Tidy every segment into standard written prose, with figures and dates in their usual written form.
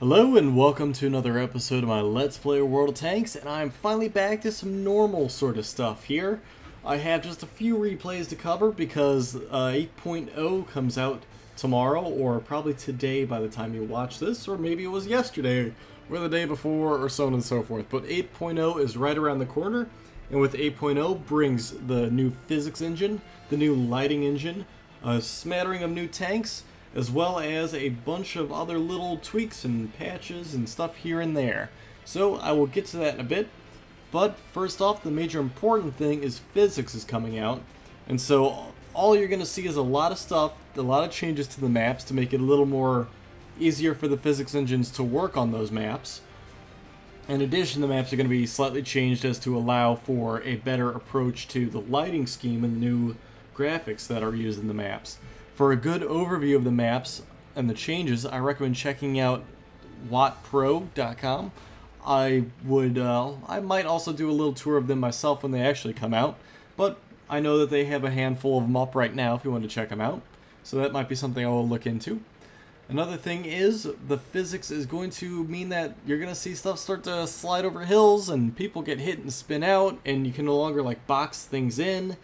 Hello and welcome to another episode of my Let's Play World of Tanks, and I'm finally back to some normal sort of stuff here. I have just a few replays to cover because 8.0 comes out tomorrow, or probably today by the time you watch this, or maybe it was yesterday, or the day before, or so on and so forth. But 8.0 is right around the corner, and with 8.0 brings the new physics engine, the new lighting engine, a smattering of new tanks, as well as a bunch of other little tweaks and patches and stuff here and there. So I will get to that in a bit, but first off, the major important thing is physics is coming out, and so all you're going to see is a lot of stuff, a lot of changes to the maps to make it a little more easier for the physics engines to work on those maps. In addition, the maps are going to be slightly changed as to allow for a better approach to the lighting scheme and the new graphics that are used in the maps. For a good overview of the maps and the changes, I recommend checking out wattpro.com. I might also do a little tour of them myself when they actually come out, but I know that they have a handful of them up right now if you want to check them out, so that might be something I will look into. Another thing is, the physics is going to mean that you're going to see stuff start to slide over hills and people get hit and spin out, and you can no longer like box things in.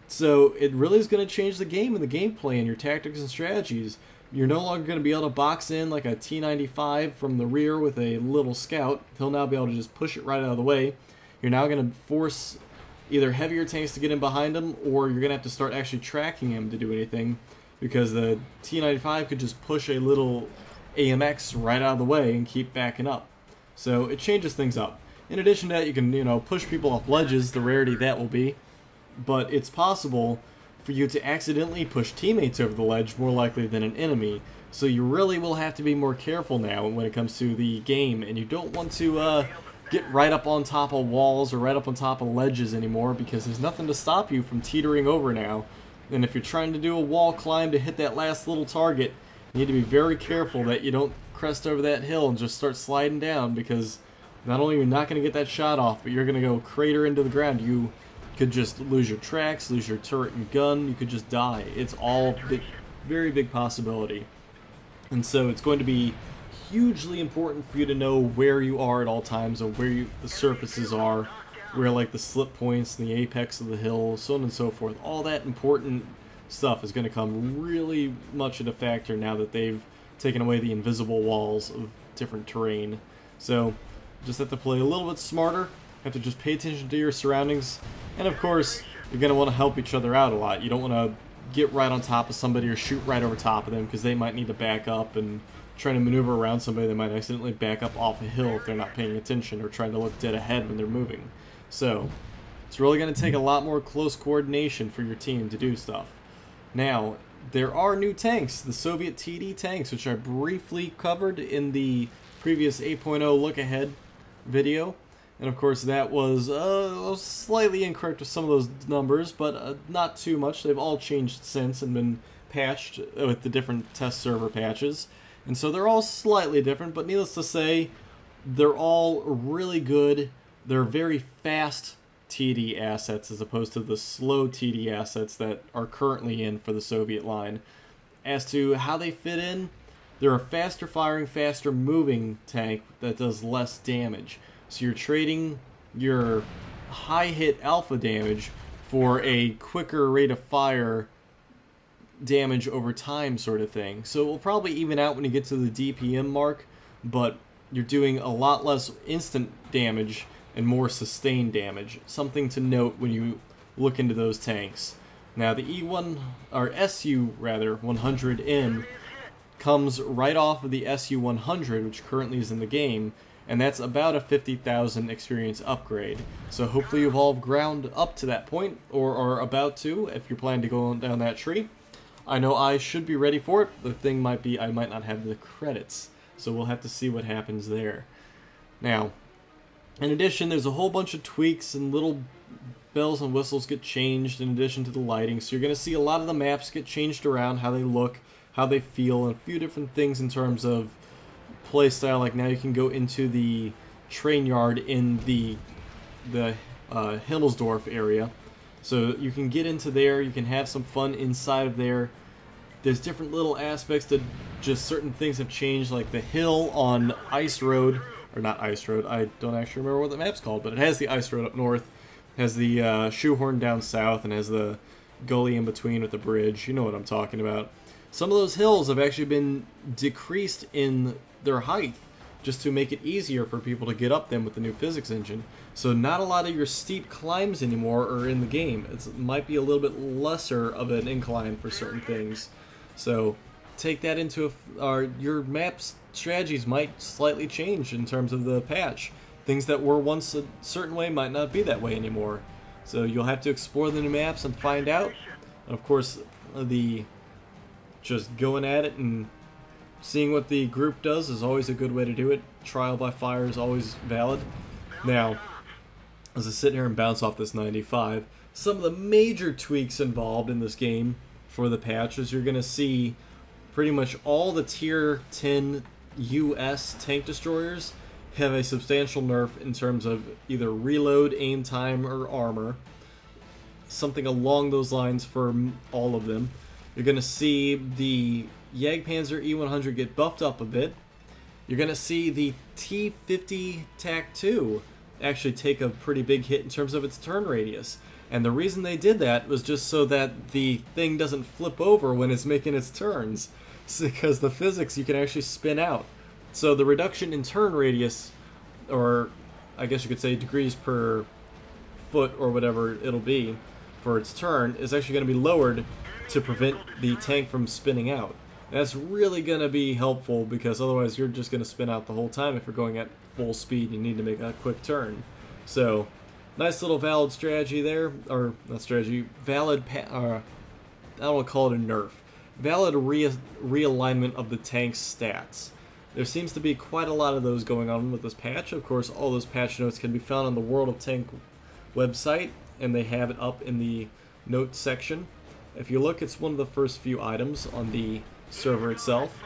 So it really is going to change the game and the gameplay and your tactics and strategies. You're no longer going to be able to box in like a T-95 from the rear with a little scout. He'll now be able to just push it right out of the way. You're now going to force either heavier tanks to get in behind him, or you're going to have to start actually tracking him to do anything, because the T-95 could just push a little AMX right out of the way and keep backing up. So it changes things up. In addition to that, you can, push people off ledges, the rarity that will be. But it's possible for you to accidentally push teammates over the ledge more likely than an enemy. So you really will have to be more careful now when it comes to the game, and you don't want to get right up on top of walls or right up on top of ledges anymore, because there's nothing to stop you from teetering over now. And if you're trying to do a wall climb to hit that last little target, you need to be very careful that you don't crest over that hill and just start sliding down, because not only are you not going to get that shot off, but you're going to go crater into the ground. You could just lose your tracks, lose your turret and gun, you could just die. It's all very big possibility. And so it's going to be hugely important for you to know where you are at all times, and where the surfaces are, where like the slip points and the apex of the hill, so on and so forth. All that important stuff is going to come really much into factor now that they've taken away the invisible walls of different terrain. So just have to play a little bit smarter, have to just pay attention to your surroundings. And of course, you're going to want to help each other out a lot. You don't want to get right on top of somebody or shoot right over top of them, because they might need to back up, and trying to maneuver around somebody that might accidentally back up off a hill if they're not paying attention, or trying to look dead ahead when they're moving. So it's really going to take a lot more close coordination for your team to do stuff. Now, there are new tanks, the Soviet TD tanks, which I briefly covered in the previous 8.0 look ahead video. And of course that was slightly incorrect with some of those numbers, but not too much. They've all changed since and been patched with the different test server patches. And so they're all slightly different, but needless to say, they're all really good. They're very fast TD assets as opposed to the slow TD assets that are currently in for the Soviet line. As to how they fit in, they're a faster firing, faster moving tank that does less damage. So you're trading your high hit alpha damage for a quicker rate of fire damage over time sort of thing. So it will probably even out when you get to the DPM mark, but you're doing a lot less instant damage and more sustained damage. Something to note when you look into those tanks. Now the SU-100N comes right off of the SU-100, which currently is in the game, and that's about a 50,000 experience upgrade. So hopefully you've all ground up to that point, or are about to, if you're planning to go down that tree. I know I should be ready for it. The thing might be I might not have the credits, so we'll have to see what happens there. Now, in addition, there's a whole bunch of tweaks and little bells and whistles get changed in addition to the lighting. So you're going to see a lot of the maps get changed around, how they look, how they feel, and a few different things in terms of playstyle. Like now you can go into the train yard in the Himmelsdorf area, so you can get into there, you can have some fun inside of there, There's different little aspects to just certain things have changed, like the hill on Ice Road, or not Ice Road, I don't actually remember what the map's called, but it has the Ice Road up north, has the Shoehorn down south, and has the gully in between with the bridge. You know what I'm talking about. Some of those hills have actually been decreased in their height, just to make it easier for people to get up them with the new physics engine. So not a lot of your steep climbs anymore are in the game. It might be a little bit lesser of an incline for certain things. So take that into your map's strategies might slightly change in terms of the patch. Things that were once a certain way might not be that way anymore. So you'll have to explore the new maps and find out. And of course, just going at it and seeing what the group does is always a good way to do it. Trial by fire is always valid. Now, as I sit here and bounce off this 95, some of the major tweaks involved in this game for the patch is you're going to see pretty much all the tier 10 US tank destroyers have a substantial nerf in terms of either reload, aim time, or armor. Something along those lines for all of them. You're going to see the Jagdpanzer E100 get buffed up a bit. You're going to see the T50 TAC-2 actually take a pretty big hit in terms of its turn radius. And the reason they did that was just so that the thing doesn't flip over when it's making its turns. Because the physics, you can actually spin out. So the reduction in turn radius, or I guess you could say degrees per foot or whatever it'll be for its turn, is actually going to be lowered to prevent the tank from spinning out. That's really going to be helpful because otherwise you're just going to spin out the whole time if you're going at full speed and you need to make a quick turn. So, nice little valid strategy there, or not strategy, valid, I don't want to call it a nerf. Valid realignment of the tank's stats. There seems to be quite a lot of those going on with this patch. Of course, all those patch notes can be found on the World of Tank website, and they have it up in the notes section. If you look, it's one of the first few items on the server itself.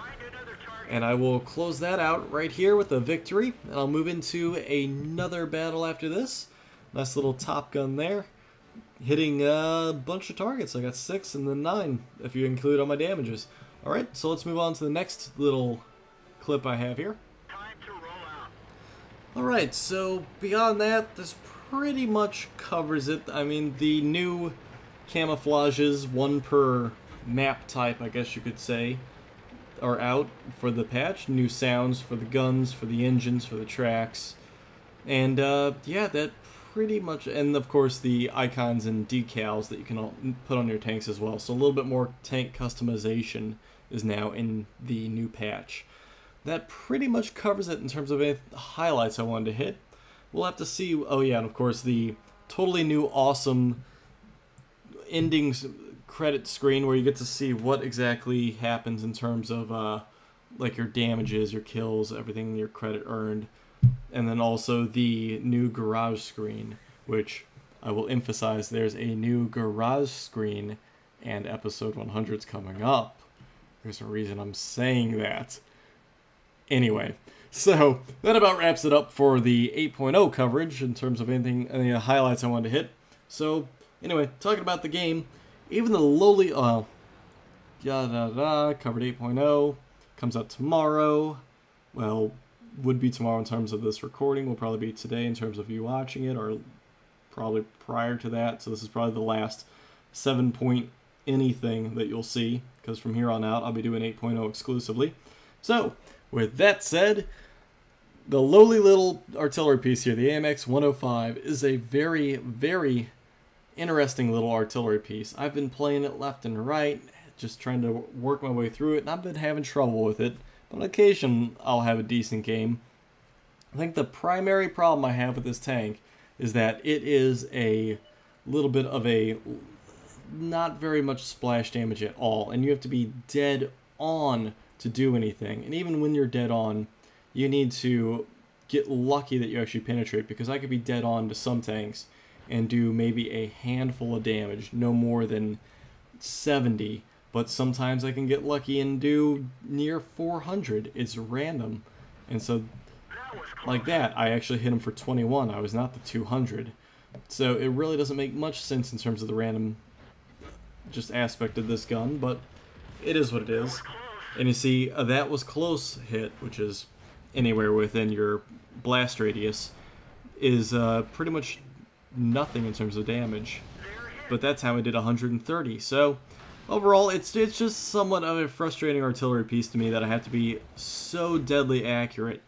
And I will close that out right here with a victory, and I'll move into another battle after this. Nice little Top Gun there, hitting a bunch of targets. I got 6 and then 9 if you include all my damages. Alright, so let's move on to the next little clip I have here. Alright, so beyond that, this pretty much covers it. I mean, the new camouflages, one per map type, I guess you could say, are out for the patch. New sounds for the guns, for the engines, for the tracks. And yeah, that pretty much, and of course the icons and decals that you can all put on your tanks as well. So a little bit more tank customization is now in the new patch. That pretty much covers it in terms of any highlights I wanted to hit. We'll have to see, oh yeah, and of course the totally new awesome endings credit screen where you get to see what exactly happens in terms of like your damages, your kills, everything your credit earned. And then also the new garage screen, which I will emphasize there's a new garage screen and episode 100's coming up. There's a reason I'm saying that. Anyway, so that about wraps it up for the 8.0 coverage in terms of anything, any highlights I wanted to hit. So anyway, talking about the game, even the lowly, covered 8.0, comes out tomorrow. Well, would be tomorrow in terms of this recording, will probably be today in terms of you watching it, or probably prior to that. So this is probably the last 7 point anything that you'll see, because from here on out I'll be doing 8.0 exclusively. So with that said, the lowly little artillery piece here, the AMX 105, is a very, very interesting little artillery piece. I've been playing it left and right, just trying to work my way through it, and I've been having trouble with it. On occasion, I'll have a decent game. I think the primary problem I have with this tank is that it is a little bit of a not very much splash damage at all, and you have to be dead on to do anything. And even when you're dead on, you need to get lucky that you actually penetrate, because I could be dead on to some tanks and do maybe a handful of damage, no more than 70. But sometimes I can get lucky and do near 400. It's random. And so, like that, I actually hit him for 21. I was not the 200. So it really doesn't make much sense in terms of the random just aspect of this gun. But it is what it is. And you see, that was close hit, which is anywhere within your blast radius, is pretty much nothing in terms of damage. But that time I did 130, so overall it's just somewhat of a frustrating artillery piece to me that I have to be so deadly accurate.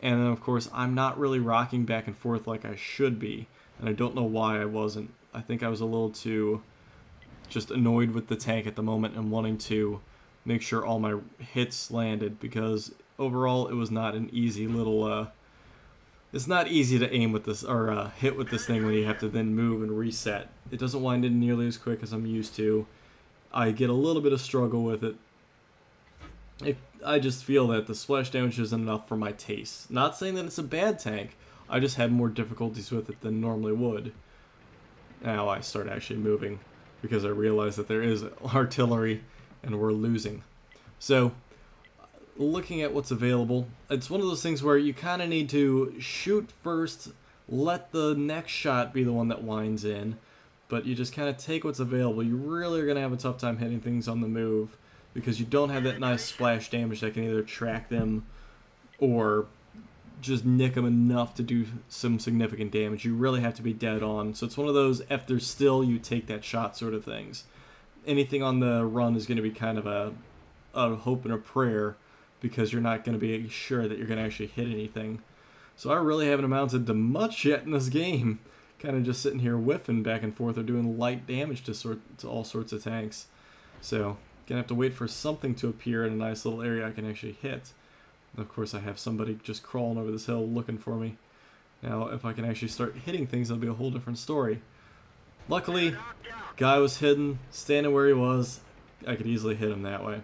And then of course I'm not really rocking back and forth like I should be, and I don't know why I wasn't. I think I was a little too just annoyed with the tank at the moment and wanting to make sure all my hits landed, because overall it was not an easy little it's not easy to aim with this, or hit with this thing when you have to then move and reset. It doesn't wind in nearly as quick as I'm used to. I get a little bit of struggle with it. I just feel that the splash damage isn't enough for my taste. Not saying that it's a bad tank, I just had more difficulties with it than normally would. Now I start actually moving, because I realize that there is artillery and we're losing. So, looking at what's available, it's one of those things where you kind of need to shoot first, let the next shot be the one that winds in, but you just kind of take what's available. You really are going to have a tough time hitting things on the move, because you don't have that nice splash damage that can either track them or just nick them enough to do some significant damage. You really have to be dead on. So it's one of those, if they're still, you take that shot sort of things. Anything on the run is going to be kind of a hope and a prayer, because you're not going to be sure that you're going to actually hit anything. So I really haven't amounted to much yet in this game. Kind of just sitting here whiffing back and forth or doing light damage to all sorts of tanks. So gonna have to wait for something to appear in a nice little area I can actually hit. And of course I have somebody just crawling over this hill looking for me. Now if I can actually start hitting things, that'll be a whole different story. Luckily, guy was hidden, standing where he was. I could easily hit him that way.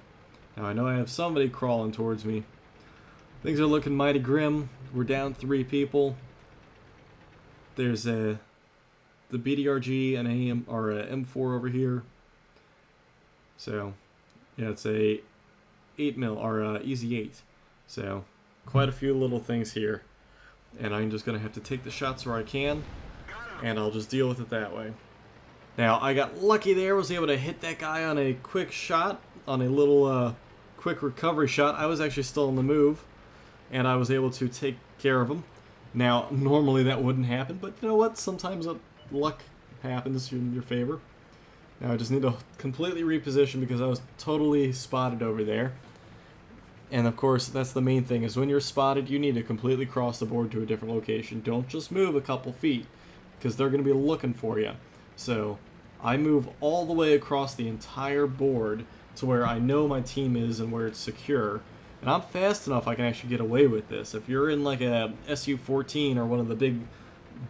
Now I know I have somebody crawling towards me. Things are looking mighty grim. We're down 3 people. There's the BDRG and a M4 over here. So yeah, it's a 8mm or easy 8. So quite a few little things here, and I'm just gonna have to take the shots where I can, and I'll just deal with it that way. Now I got lucky there, was able to hit that guy on a quick shot, on a little quick recovery shot. I was actually still on the move, and I was able to take care of him. Now normally that wouldn't happen, but you know what, sometimes luck happens in your favor. Now I just need to completely reposition, because I was totally spotted over there. And of course that's the main thing, is when you're spotted you need to completely cross the board to a different location. Don't just move a couple feet, because they're going to be looking for you. So I move all the way across the entire board to where I know my team is and where it's secure. And I'm fast enough I can actually get away with this. If you're in like a SU-14 or one of the big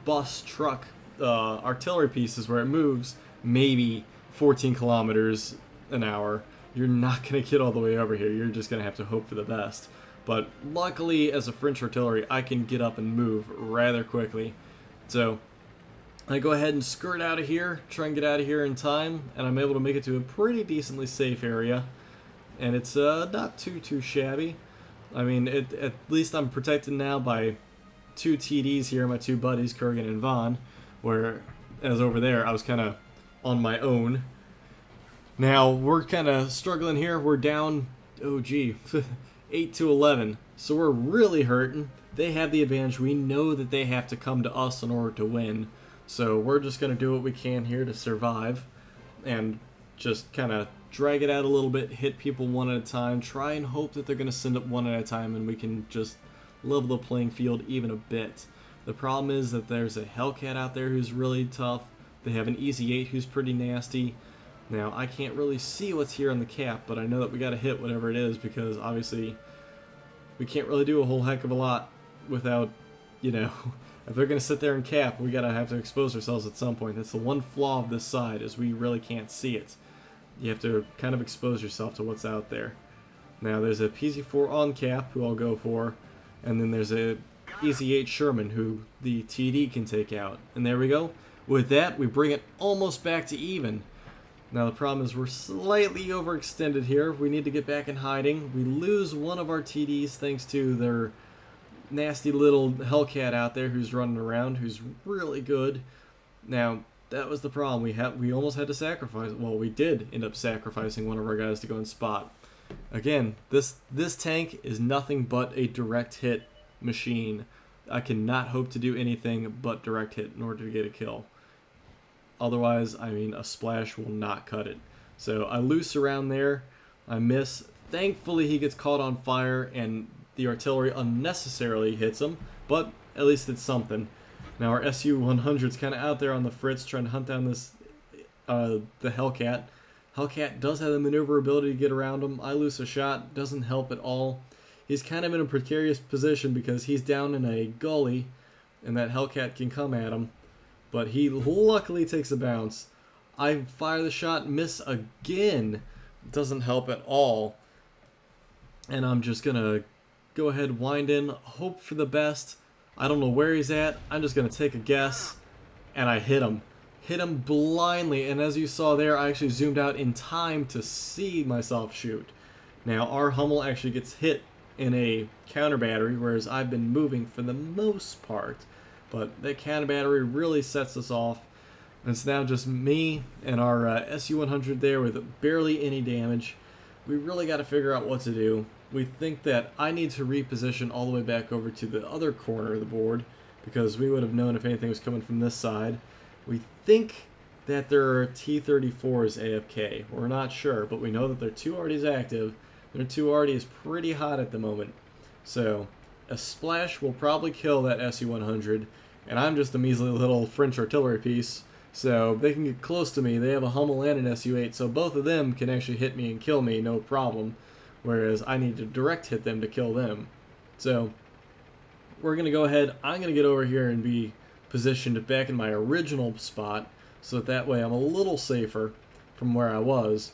bus truck artillery pieces where it moves maybe 14 kilometers an hour, you're not going to get all the way over here. You're just going to have to hope for the best. But luckily, as a French artillery, I can get up and move rather quickly. So I go ahead and skirt out of here, try and get out of here in time, and I'm able to make it to a pretty decently safe area. And it's not too shabby. I mean, at least I'm protected now by 2 TDs here, my 2 buddies, Kurgan and Vaughn, where, as over there, I was kind of on my own. Now, we're kind of struggling here. We're down, oh gee, 8-11. So we're really hurting. They have the advantage. We know that they have to come to us in order to win. So we're just going to do what we can here to survive, and just kind of drag it out a little bit, hit people one at a time, try and hope that they're going to send up one at a time, and we can just level the playing field even a bit. The problem is that there's a Hellcat out there who's really tough. They have an Easy 8 who's pretty nasty. Now, I can't really see what's here on the cap, but I know that we got to hit whatever it is, because obviously we can't really do a whole heck of a lot without, you know, if they're going to sit there and cap, we got to have to expose ourselves at some point. That's the one flaw of this side, is we really can't see it. You have to kind of expose yourself to what's out there. Now, there's a PZ4 on cap, who I'll go for, and then there's a Easy 8 Sherman, who the TD can take out. And there we go. With that, we bring it almost back to even. Now the problem is we're slightly overextended here. We need to get back in hiding. We lose one of our TDs thanks to their nasty little Hellcat out there who's running around, who's really good. Now, that was the problem. We almost had to sacrifice. Well, we did end up sacrificing one of our guys to go and spot. Again, this tank is nothing but a direct hit machine. I cannot hope to do anything but direct hit in order to get a kill. Otherwise, I mean, a splash will not cut it. So I loose around there. I miss. Thankfully, he gets caught on fire, and the artillery unnecessarily hits him, but at least it's something. Now our SU-100's kind of out there on the fritz trying to hunt down this, the Hellcat. Hellcat does have the maneuverability to get around him. I lose a shot, doesn't help at all. He's kind of in a precarious position because he's down in a gully, and that Hellcat can come at him. But he luckily takes a bounce. I fire the shot, miss again. Doesn't help at all. And I'm just going to go ahead, wind in, hope for the best. I don't know where he's at. I'm just going to take a guess. And I hit him. Hit him blindly. And as you saw there, I actually zoomed out in time to see myself shoot. Now, our Hummel actually gets hit in a counter battery, whereas I've been moving for the most part. But that counter battery really sets us off. And it's now just me and our SU-100 there with barely any damage. We really got to figure out what to do. We think that I need to reposition all the way back over to the other corner of the board, because we would have known if anything was coming from this side. We think that there are T-34s AFK. We're not sure, but we know that their 2RD is active. Their 2RD is pretty hot at the moment. So a splash will probably kill that SU-100, and I'm just a measly little French artillery piece. So they can get close to me. They have a Hummel and an SU-8, so both of them can actually hit me and kill me, no problem. Whereas I need to direct hit them to kill them. So we're going to go ahead. I'm going to get over here and be positioned back in my original spot, so that way I'm a little safer from where I was.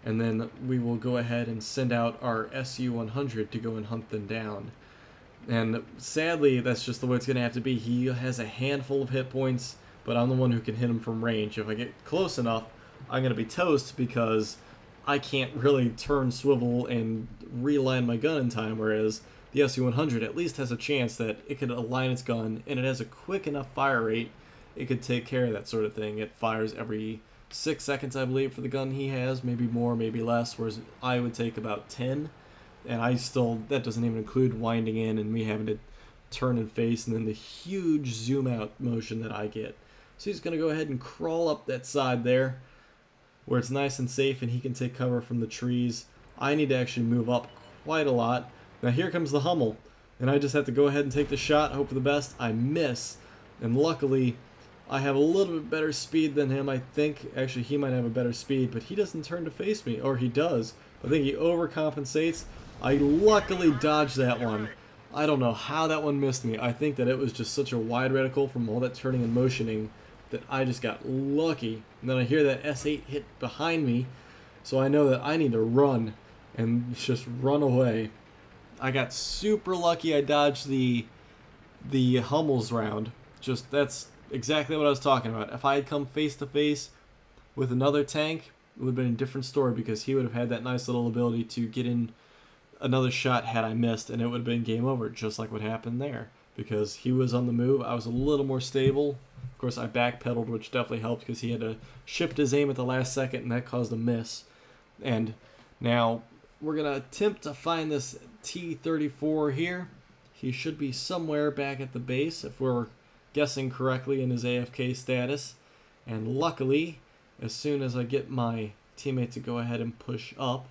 And then we will go ahead and send out our SU-100 to go and hunt them down. And sadly, that's just the way it's going to have to be. He has a handful of hit points, but I'm the one who can hit him from range. If I get close enough, I'm going to be toast because I can't really turn, swivel, and realign my gun in time, whereas the SU-100 at least has a chance that it could align its gun, and it has a quick enough fire rate, it could take care of that sort of thing. It fires every 6 seconds, I believe, for the gun he has, maybe more, maybe less, whereas I would take about 10, and that doesn't even include winding in and me having to turn and face, and then the huge zoom out motion that I get. So he's going to go ahead and crawl up that side there, where it's nice and safe and he can take cover from the trees. I need to actually move up quite a lot. Now here comes the Hummel, and I just have to go ahead and take the shot, hope for the best. I miss, and luckily I have a little bit better speed than him, I think. Actually, he might have a better speed, but he doesn't turn to face me, or he does. I think he overcompensates. I luckily dodged that one. I don't know how that one missed me. I think that it was just such a wide reticle from all that turning and motioning that I just got lucky. And then I hear that S8 hit behind me, so I know that I need to run and just run away. I got super lucky I dodged the Hummel's round. Just, that's exactly what I was talking about. If I had come face to face with another tank, it would have been a different story, because he would have had that nice little ability to get in another shot had I missed, and it would have been game over, just like what happened there. Because he was on the move, I was a little more stable. Of course, I backpedaled, which definitely helped, because he had to shift his aim at the last second, and that caused a miss. And now we're going to attempt to find this T-34 here. He should be somewhere back at the base, if we're guessing correctly in his AFK status. And luckily, as soon as I get my teammate to go ahead and push up,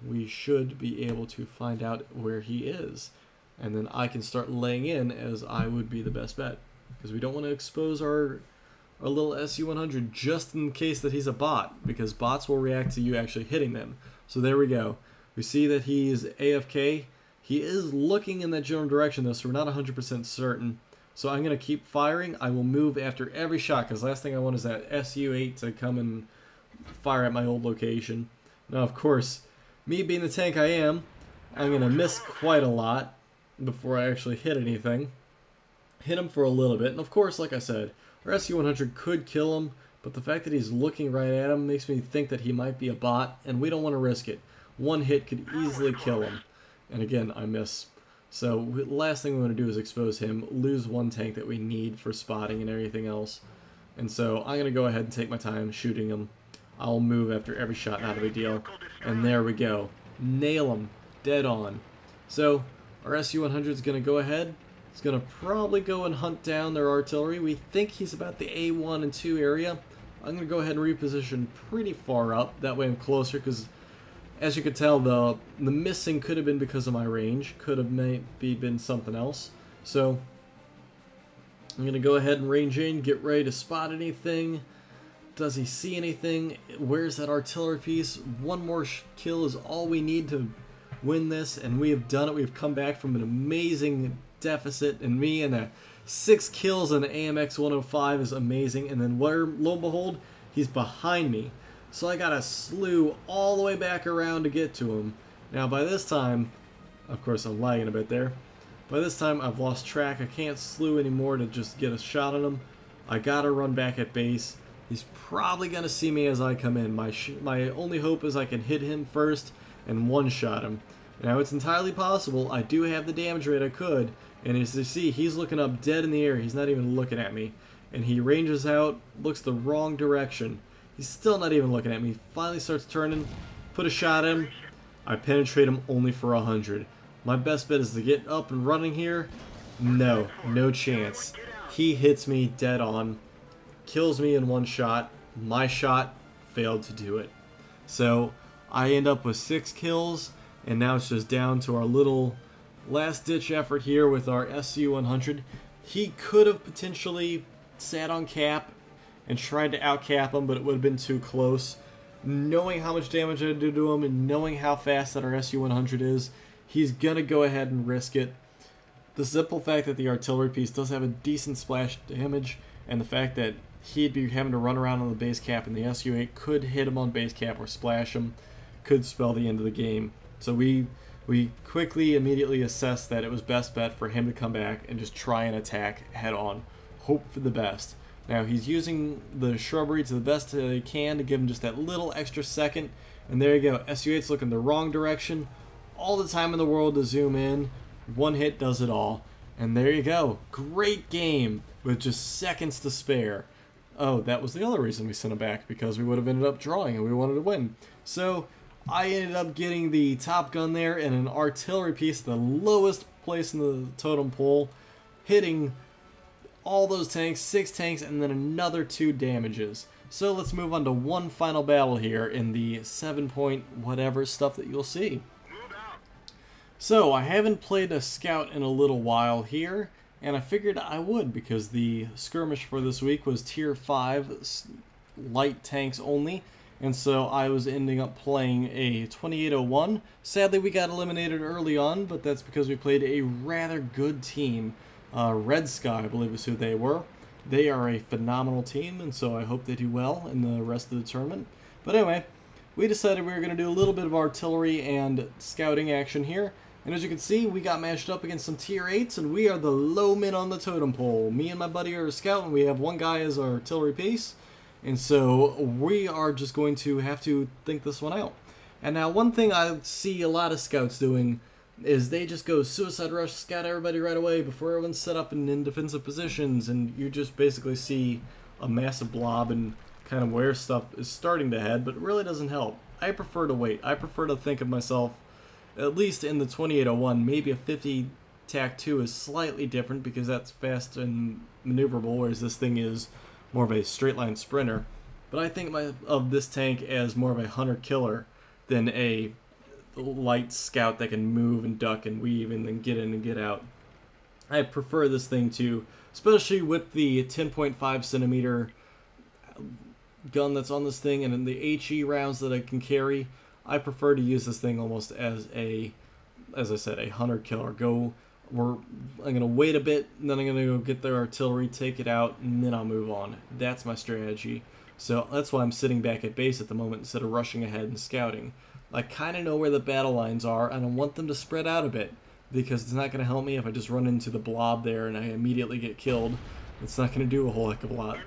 we should be able to find out where he is. And then I can start laying in, as I would be the best bet. Because we don't want to expose our little SU-100 just in case that he's a bot, because bots will react to you actually hitting them. So there we go. We see that he's AFK. He is looking in that general direction though, so we're not 100% certain. So I'm going to keep firing. I will move after every shot, because last thing I want is that SU-8 to come and fire at my old location. Now, of course, me being the tank I am, I'm going to miss quite a lot before I actually hit anything. Hit him for a little bit, and of course, like I said, our SU-100 could kill him, but the fact that he's looking right at him makes me think that he might be a bot, and we don't want to risk it. One hit could easily kill him. And again, I miss. So last thing we want to do is expose him, lose one tank that we need for spotting and everything else. And so I'm going to go ahead and take my time shooting him. I'll move after every shot, not a big deal. And there we go. Nail him. Dead on. So our SU-100 is going to go ahead. He's going to probably go and hunt down their artillery. We think he's about the A1 and 2 area. I'm going to go ahead and reposition pretty far up. That way I'm closer because, as you can tell, the missing could have been because of my range. Could have maybe been something else. So I'm going to go ahead and range in, get ready to spot anything. Does he see anything? Where's that artillery piece? One more kill is all we need to win this, and we have done it. We've come back from an amazing deficit, and me and the 6 kills on the AMX 105 is amazing. And then lo and behold, he's behind me. So I got a slew all the way back around to get to him. Now by this time, of course I'm lagging a bit there. By this time I've lost track. I can't slew anymore to just get a shot on him. I gotta run back at base. He's probably gonna see me as I come in. My only hope is I can hit him first and one-shot him. Now it's entirely possible. I do have the damage rate I could. And as you see, he's looking up dead in the air. He's not even looking at me. And he ranges out, looks the wrong direction. He's still not even looking at me. Finally starts turning, put a shot at him. I penetrate him only for 100. My best bet is to get up and running here. No, no chance. He hits me dead on, kills me in one shot. My shot failed to do it. So I end up with 6 kills, and now it's just down to our little last-ditch effort here with our SU-100. He could have potentially sat on cap and tried to outcap him, but it would have been too close. Knowing how much damage I did to him and knowing how fast that our SU-100 is, he's going to go ahead and risk it. The simple fact that the artillery piece does have a decent splash damage, and the fact that he'd be having to run around on the base cap and the SU-8 could hit him on base cap or splash him, could spell the end of the game. So we quickly, immediately assessed that it was best bet for him to come back and just try and attack head on. Hope for the best. Now he's using the shrubbery to the best he can to give him just that little extra second. And there you go. SU-8's looking the wrong direction. All the time in the world to zoom in. One hit does it all. And there you go. Great game with just seconds to spare. Oh, that was the other reason we sent him back, because we would have ended up drawing and we wanted to win. So I ended up getting the Top Gun there and an artillery piece, the lowest place in the totem pole, hitting all those tanks, 6 tanks, and then another 2 damages. So let's move on to one final battle here in the 7-point whatever stuff that you'll see. So I haven't played a scout in a little while here, and I figured I would because the skirmish for this week was tier 5 light tanks only. And so I was ending up playing a 2801. Sadly, we got eliminated early on, but that's because we played a rather good team. Red Sky, I believe is who they were. They are a phenomenal team, and so I hope they do well in the rest of the tournament. But anyway, we decided we were going to do a little bit of artillery and scouting action here. And as you can see, we got matched up against some tier 8s, and we are the low men on the totem pole. Me and my buddy are a scout, and we have one guy as our artillery piece. And so we are just going to have to think this one out. And now one thing I see a lot of scouts doing is they just go suicide rush, scout everybody right away before everyone's set up in defensive positions, and you just basically see a massive blob and kind of where stuff is starting to head, but it really doesn't help. I prefer to wait. I prefer to think of myself, at least in the 2801, maybe a 50 TAC 2 is slightly different because that's fast and maneuverable, whereas this thing is more of a straight line sprinter. But I think of this tank as more of a hunter killer than a light scout that can move and duck and weave and then get in and get out. I prefer this thing to, especially with the 10.5 centimeter gun that's on this thing and then the HE rounds that I can carry, I prefer to use this thing almost as I said, a hunter killer. I'm going to wait a bit, and then I'm going to go get their artillery, take it out, and then I'll move on. That's my strategy. So that's why I'm sitting back at base at the moment instead of rushing ahead and scouting. I kind of know where the battle lines are, and I want them to spread out a bit, because it's not going to help me if I just run into the blob there and I immediately get killed. It's not going to do a whole heck of a lot.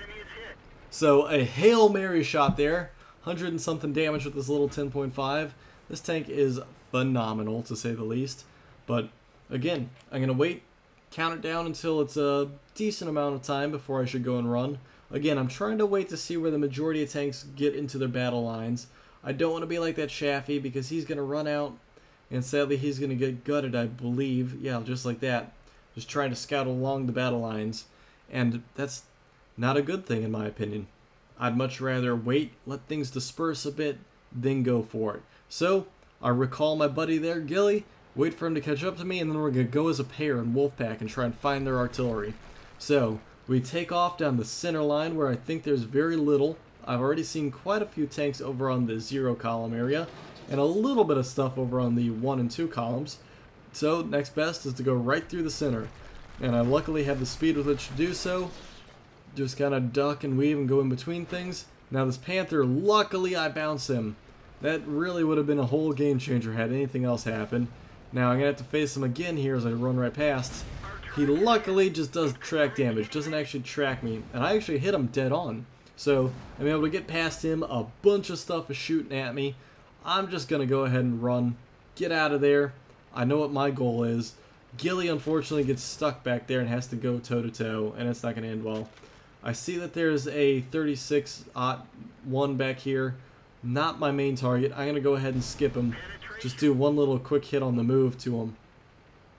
So a Hail Mary shot there, 100 and something damage with this little 10.5. This tank is phenomenal, to say the least. But again, I'm going to wait, count it down until it's a decent amount of time before I should go and run. Again, I'm trying to wait to see where the majority of tanks get into their battle lines. I don't want to be like that Chaffee because he's going to run out, and sadly he's going to get gutted, I believe. Yeah, just like that. Just trying to scout along the battle lines. And that's not a good thing in my opinion. I'd much rather wait, let things disperse a bit, then go for it. So, I recall my buddy there, Gilly, wait for him to catch up to me, and then we're going to go as a pair in Wolfpack and try and find their artillery. So, we take off down the center line where I think there's very little. I've already seen quite a few tanks over on the 0 column area, and a little bit of stuff over on the 1 and 2 columns. So, next best is to go right through the center. And I luckily have the speed with which to do so. Just kind of duck and weave and go in between things. Now this Panther, luckily I bounce him. That really would have been a whole game changer had anything else happened. Now I'm going to have to face him again here as I run right past. He luckily just does track damage, doesn't actually track me. And I actually hit him dead on. So I'm able to get past him, a bunch of stuff is shooting at me. I'm just going to go ahead and run, get out of there. I know what my goal is. Gilly unfortunately gets stuck back there and has to go toe-to-toe, and it's not going to end well. I see that there's a 36-01 back here. Not my main target. I'm going to go ahead and skip him. Just do one little quick hit on the move to him,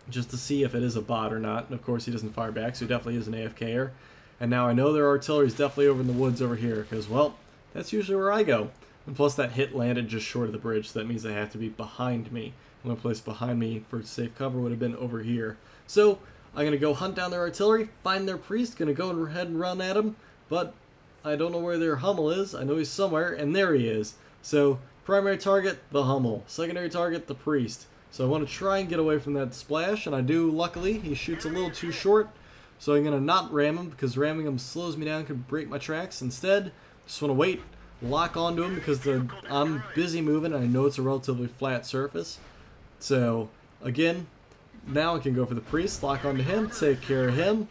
just to see if it is a bot or not. And of course he doesn't fire back, so he definitely is an AFKer. And now I know their artillery is definitely over in the woods over here, because, well, that's usually where I go. And plus that hit landed just short of the bridge, so that means they have to be behind me. The only place behind me for safe cover would have been over here. So, I'm going to go hunt down their artillery, find their priest, going to go ahead and run at him, but I don't know where their Hummel is. I know he's somewhere, and there he is. So, primary target, the Hummel. Secondary target, the priest. So I want to try and get away from that splash, and I do, luckily. He shoots a little too short, so I'm going to not ram him, because ramming him slows me down, could break my tracks. Instead, just want to wait, lock onto him, because I'm busy moving, and I know it's a relatively flat surface. So, again, now I can go for the priest, lock onto him, take care of him,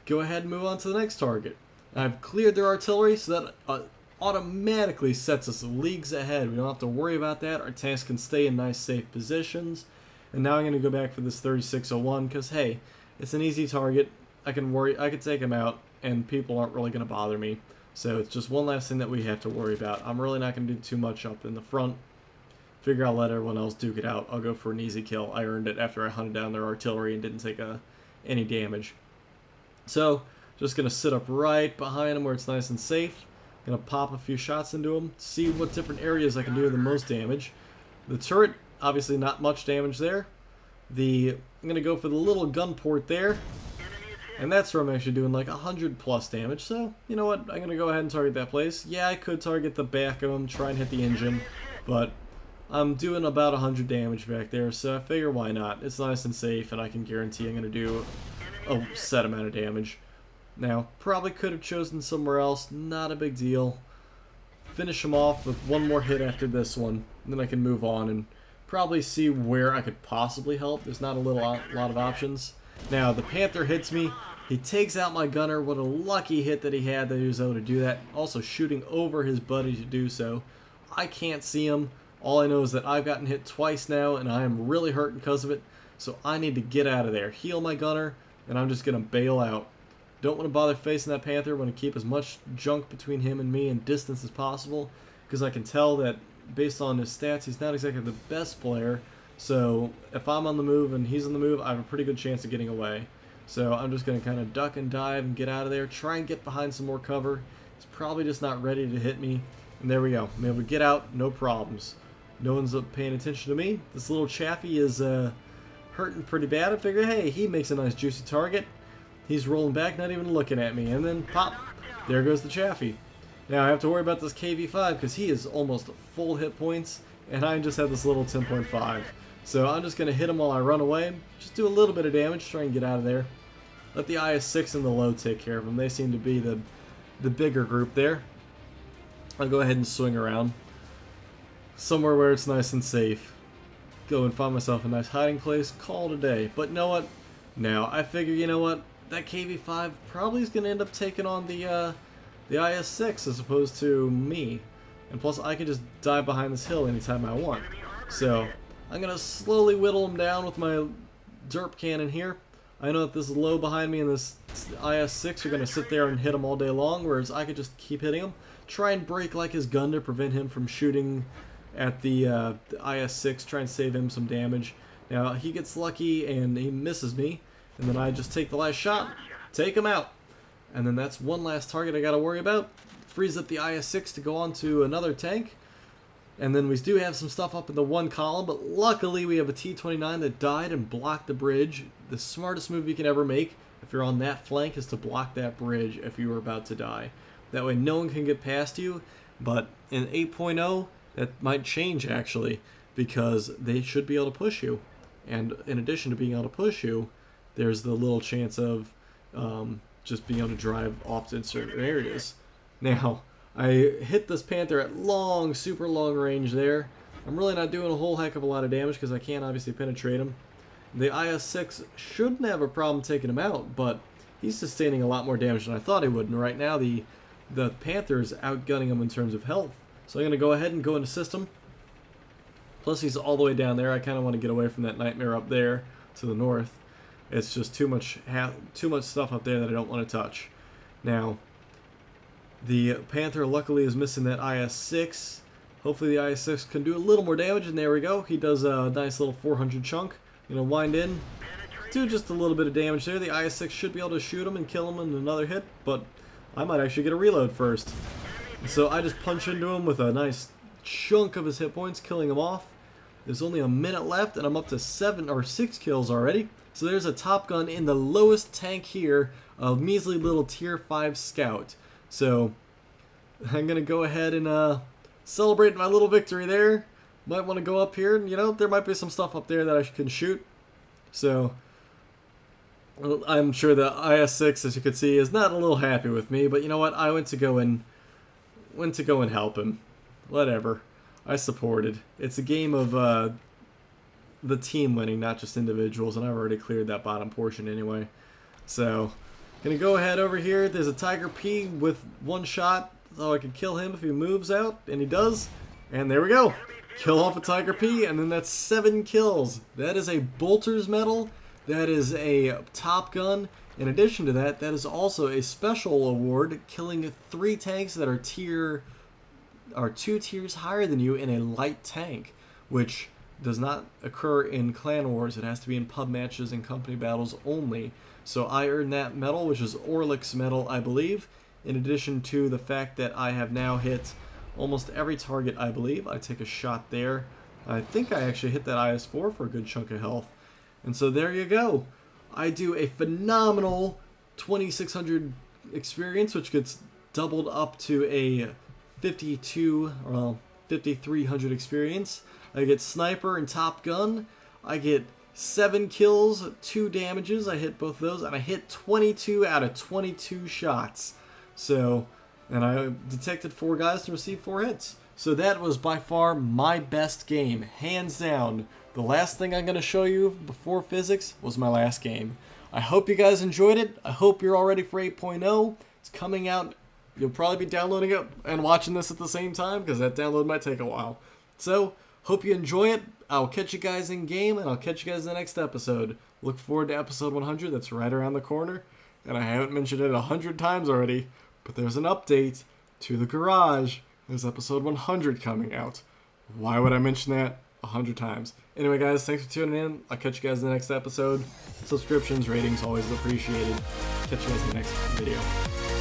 go ahead and move on to the next target. I've cleared their artillery, so that automatically sets us leagues ahead. We don't have to worry about that. Our tanks can stay in nice, safe positions. And now I'm going to go back for this 3601, because, hey, it's an easy target. I can take him out, and people aren't really going to bother me. So it's just one last thing that we have to worry about. I'm really not going to do too much up in the front. Figure I'll let everyone else duke it out. I'll go for an easy kill. I earned it after I hunted down their artillery and didn't take any damage. So, just going to sit up right behind them where it's nice and safe. Going to pop a few shots into them, see what different areas I can do the most damage. The turret, obviously not much damage there. I'm going to go for the little gun port there. And that's where I'm actually doing like 100 plus damage. So, you know what? I'm going to go ahead and target that place. Yeah, I could target the back of them, try and hit the engine, but I'm doing about 100 damage back there, so I figure why not. It's nice and safe, and I can guarantee I'm going to do a set amount of damage. Now, probably could have chosen somewhere else, not a big deal. Finish him off with one more hit after this one, and then I can move on and probably see where I could possibly help. There's not a lot of options. Now, the Panther hits me. He takes out my gunner. What a lucky hit that he had that he was able to do that. Also shooting over his buddy to do so. I can't see him. All I know is that I've gotten hit twice now, and I am really hurt because of it, so I need to get out of there. Heal my gunner, and I'm just going to bail out. Don't want to bother facing that Panther. Want to keep as much junk between him and me and distance as possible, because I can tell that, based on his stats, he's not exactly the best player, so if I'm on the move and he's on the move, I have a pretty good chance of getting away. So I'm just going to kind of duck and dive and get out of there, try and get behind some more cover. He's probably just not ready to hit me, and there we go. I'm able to get out, no problems. No one's paying attention to me. This little Chaffee is hurting pretty bad. I figure, hey, he makes a nice juicy target. He's rolling back, not even looking at me. And then, pop, there goes the Chaffee. Now I have to worry about this KV5 because he is almost full hit points, and I just have this little 10.5. So I'm just going to hit him while I run away. Just do a little bit of damage, try and get out of there. Let the IS-6 and the low take care of him. They seem to be the bigger group there. I'll go ahead and swing around somewhere where it's nice and safe. Go and find myself a nice hiding place, call it a day. But you know what? Now, I figure, you know what? That KV5 probably is going to end up taking on the IS-6 as opposed to me. And plus, I can just dive behind this hill anytime I want. So, I'm going to slowly whittle him down with my derp cannon here. I know that this low behind me and this IS-6 are going to sit there and hit him all day long, whereas I could just keep hitting him. Try and break like his gun to prevent him from shooting at the IS-6, try and save him some damage. Now, he gets lucky and he misses me, and then I just take the last shot, take him out. And then that's one last target I got to worry about. Frees up the IS-6 to go on to another tank. And then we do have some stuff up in the one column, but luckily we have a T-29 that died and blocked the bridge. The smartest move you can ever make if you're on that flank is to block that bridge if you were about to die. That way no one can get past you, but in 8.0 that might change actually, because they should be able to push you. And in addition to being able to push you, there's the little chance of just being able to drive off in certain areas. Now, I hit this Panther at long, super long range there. I'm really not doing a whole heck of a lot of damage because I can't obviously penetrate him. The IS-6 shouldn't have a problem taking him out, but he's sustaining a lot more damage than I thought he would. And right now the Panther is outgunning him in terms of health. So I'm going to go ahead and go into system. Plus he's all the way down there. I kind of want to get away from that nightmare up there to the north. It's just too much stuff up there that I don't want to touch. Now, the Panther luckily is missing that IS-6. Hopefully the IS-6 can do a little more damage, and there we go. He does a nice little 400 chunk. You know, wind in, do just a little bit of damage there. The IS-6 should be able to shoot him and kill him in another hit, but I might actually get a reload first. So I just punch into him with a nice chunk of his hit points, killing him off. There's only a minute left, and I'm up to 7 or 6 kills already. So there's a Top Gun in the lowest tank here, a measly little tier 5 scout. So I'm going to go ahead and celebrate my little victory there. Might want to go up here, and you know, there might be some stuff up there that I can shoot. So I'm sure the IS-6, as you can see, is not a little happy with me, but you know what? I went to go and help him. Whatever. I supported. It's a game of the team winning, not just individuals, and I've already cleared that bottom portion anyway. So, gonna go ahead over here. There's a Tiger P with one shot, so I can kill him if he moves out, and he does. And there we go. Kill off a Tiger P, and then that's 7 kills. That is a Bolter's Medal. That is a Top Gun. In addition to that, that is also a special award, killing 3 tanks that are 2 tiers higher than you in a light tank, which does not occur in clan wars. It has to be in pub matches and company battles only. So I earned that medal, which is Orlick's medal, I believe, in addition to the fact that I have now hit almost every target, I believe. I take a shot there. I think I actually hit that IS-4 for a good chunk of health. And so there you go. I do a phenomenal 2600 experience, which gets doubled up to a 5300 experience. I get Sniper and Top Gun. I get 7 kills, 2 damages. I hit both of those, and I hit 22 out of 22 shots. So, and I detected 4 guys to receive 4 hits. So that was by far my best game, hands down. The last thing I'm going to show you before physics was my last game. I hope you guys enjoyed it. I hope you're all ready for 8.0. It's coming out. You'll probably be downloading it and watching this at the same time, because that download might take a while. So, hope you enjoy it. I'll catch you guys in game, and I'll catch you guys in the next episode. Look forward to episode 100. That's right around the corner. And I haven't mentioned it 100 times already, but there's an update to the garage. There's episode 100 coming out. Why would I mention that 100 times? Anyway, guys, thanks for tuning in. I'll catch you guys in the next episode. Subscriptions, ratings, always appreciated. Catch you guys in the next video.